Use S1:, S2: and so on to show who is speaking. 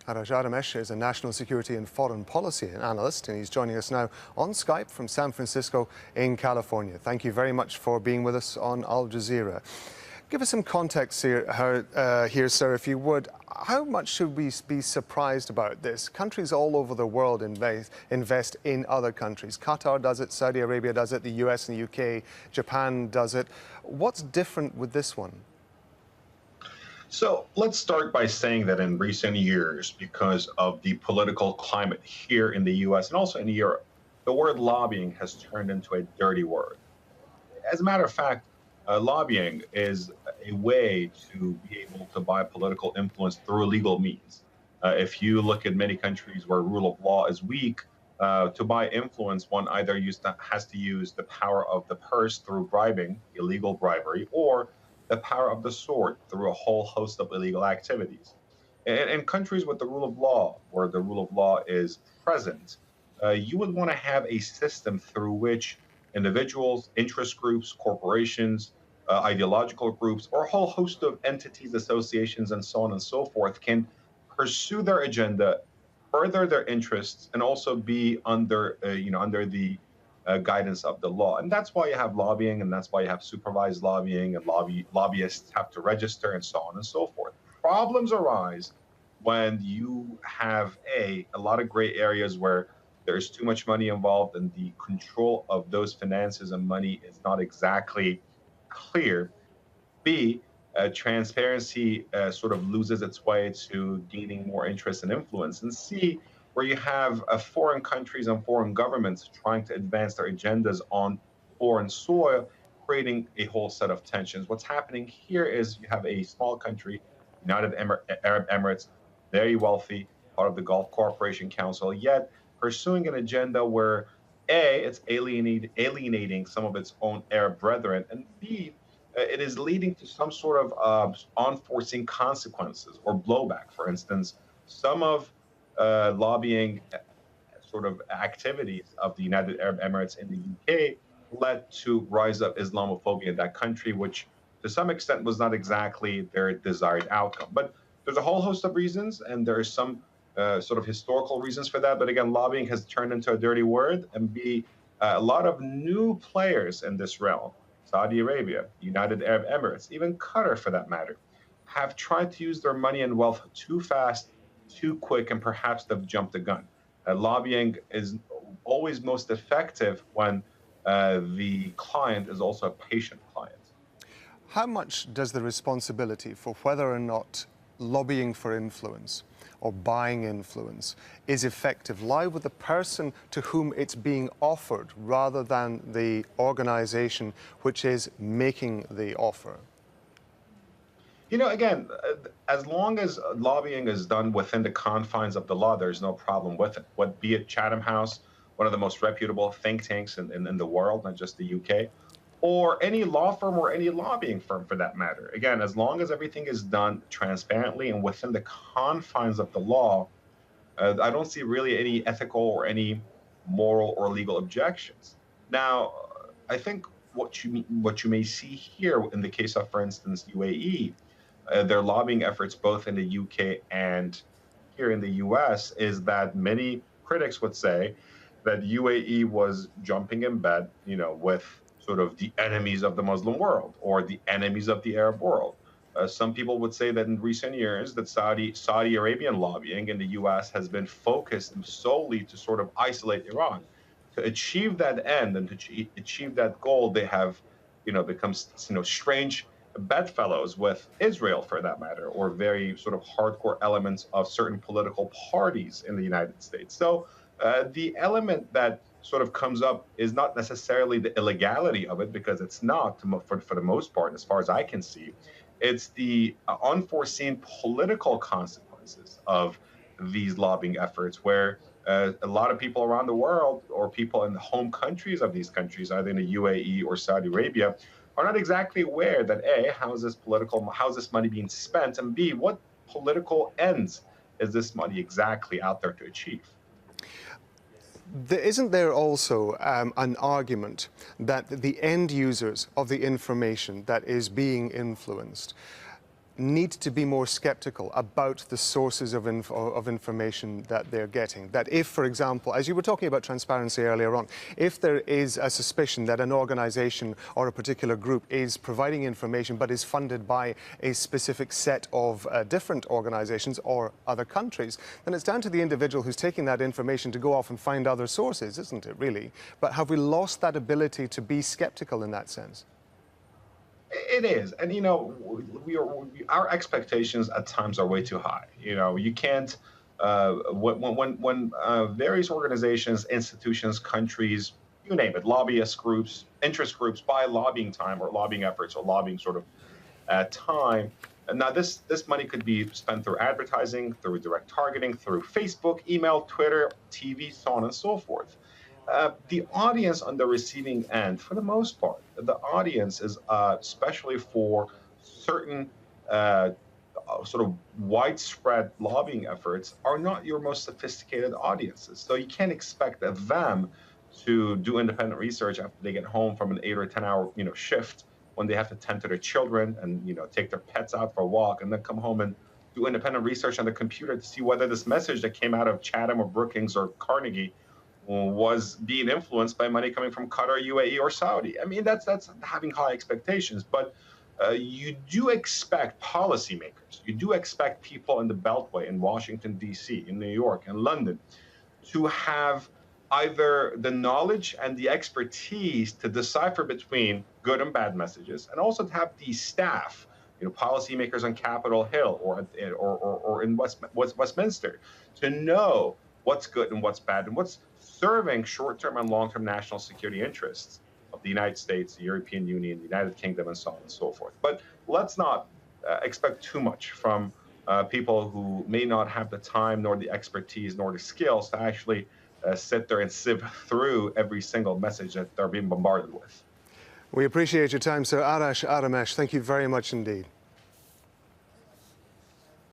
S1: Arash Ari Aramesh is a national security and foreign policy analyst, and he's joining us now on Skype from San Francisco in California. Thank you very much for being with us on Aljazeera. Give us some context here, sir, if you would. How much should we be surprised about this? Countries all over the world invest in other countries. Qatar does it, Saudi Arabia does it, the US and the UK, Japan does it. What's different with this one?
S2: So let's start by saying that in recent years, because of the political climate here in the US and also in Europe, the word lobbying has turned into a dirty word. As a matter of fact, lobbying is a way to be able to buy political influence through legal means. If you look at many countries where rule of law is weak, to buy influence, one either has to use the power of the purse through bribing, illegal bribery, or the power of the sword through a whole host of illegal activities. In countries with the rule of law, where the rule of law is present, you would want to have a system through which individuals, interest groups, corporations, ideological groups, or a whole host of entities, associations, and so on and so forth can pursue their agenda, further their interests, and also be under the guidance of the law. And that's why you have lobbying, and that's why you have supervised lobbying, and lobbyists have to register, and so on and so forth. Problems arise when you have a lot of gray areas where there's too much money involved and the control of those finances and money is not exactly clear. B, transparency sort of loses its way to gaining more interest and influence. And C, where you have foreign countries and foreign governments trying to advance their agendas on foreign soil, creating a whole set of tensions. What's happening here is you have a small country, United Arab Emirates, very wealthy, part of the Gulf Cooperation Council, yet pursuing an agenda where A, it's alienating some of its own Arab brethren, and B, it is leading to some sort of unforeseen consequences or blowback. For instance, some of lobbying sort of activities of the United Arab Emirates in the UK led to rise of Islamophobia in that country, which to some extent was not exactly their desired outcome. But there's a whole host of reasons, and there are some sort of historical reasons for that. But again, lobbying has turned into a dirty word, and a lot of new players in this realm, Saudi Arabia, United Arab Emirates, even Qatar for that matter, have tried to use their money and wealth too fast, too quick, and perhaps they've jumped the gun. Lobbying is always most effective when the client is also a patient client.
S1: How much does the responsibility for whether or not lobbying for influence or buying influence is effective lie with the person to whom it's being offered rather than the organization which is making the offer?
S2: You know, again, as long as lobbying is done within the confines of the law, there's no problem with it. Be it Chatham House, one of the most reputable think tanks in the world, not just the UK, or any law firm or any lobbying firm for that matter. Again, as long as everything is done transparently and within the confines of the law, I don't see really any ethical or any moral or legal objections. Now, I think what you may see here in the case of, for instance, UAE, their lobbying efforts both in the UK and here in the US is that many critics would say that UAE was jumping in bed, with sort of the enemies of the Muslim world or the enemies of the Arab world. Some people would say that in recent years that Saudi Arabian lobbying in the US has been focused solely to sort of isolate Iran. To achieve that end and to achieve that goal, they have, become, strange bedfellows with Israel for that matter, or very sort of hardcore elements of certain political parties in the United States. So the element that sort of comes up is not necessarily the illegality of it, because it's not for the most part, as far as I can see. It's the unforeseen political consequences of these lobbying efforts, where a lot of people around the world or people in the home countries of these countries, either in the UAE or Saudi Arabia, are not exactly aware that A, how is this money being spent, and B, what political ends is this money exactly out there to achieve?
S1: Isn't there also an argument that the end users of the information that is being influenced need to be more skeptical about the sources of information that they're getting. That if, for example, as you were talking about transparency earlier on, if there is a suspicion that an organization or a particular group is providing information but is funded by a specific set of different organizations or other countries, then it's down to the individual who's taking that information to go off and find other sources, isn't it, really? But have we lost that ability to be skeptical in that sense?
S2: It is, and our expectations at times are way too high. You can't when various organizations, institutions, countries, you name it, lobbyist groups, interest groups buy lobbying time or lobbying efforts or lobbying sort of time. And now this money could be spent through advertising, through direct targeting, through Facebook, email, Twitter, TV, so on and so forth. The audience on the receiving end, for the most part, the audience is especially for certain sort of widespread lobbying efforts, are not your most sophisticated audiences. So you can't expect them to do independent research after they get home from an 8 or 10-hour shift, when they have to tend to their children and take their pets out for a walk, and then come home and do independent research on the computer to see whether this message that came out of Chatham or Brookings or Carnegie was being influenced by money coming from Qatar, UAE, or Saudi. I mean, that's having high expectations. But you do expect policymakers, you do expect people in the Beltway, in Washington, D.C., in New York, and London, to have either the knowledge and the expertise to decipher between good and bad messages, and also to have the staff, policymakers on Capitol Hill or in Westminster, to know what's good and what's bad and what's serving short-term and long-term national security interests of the United States, the European Union, the United Kingdom, and so on and so forth. But let's not expect too much from people who may not have the time, nor the expertise, nor the skills to actually sit there and sift through every single message that they're being bombarded with.
S1: We appreciate your time, Sir Arash Aramesh. Thank you very much indeed.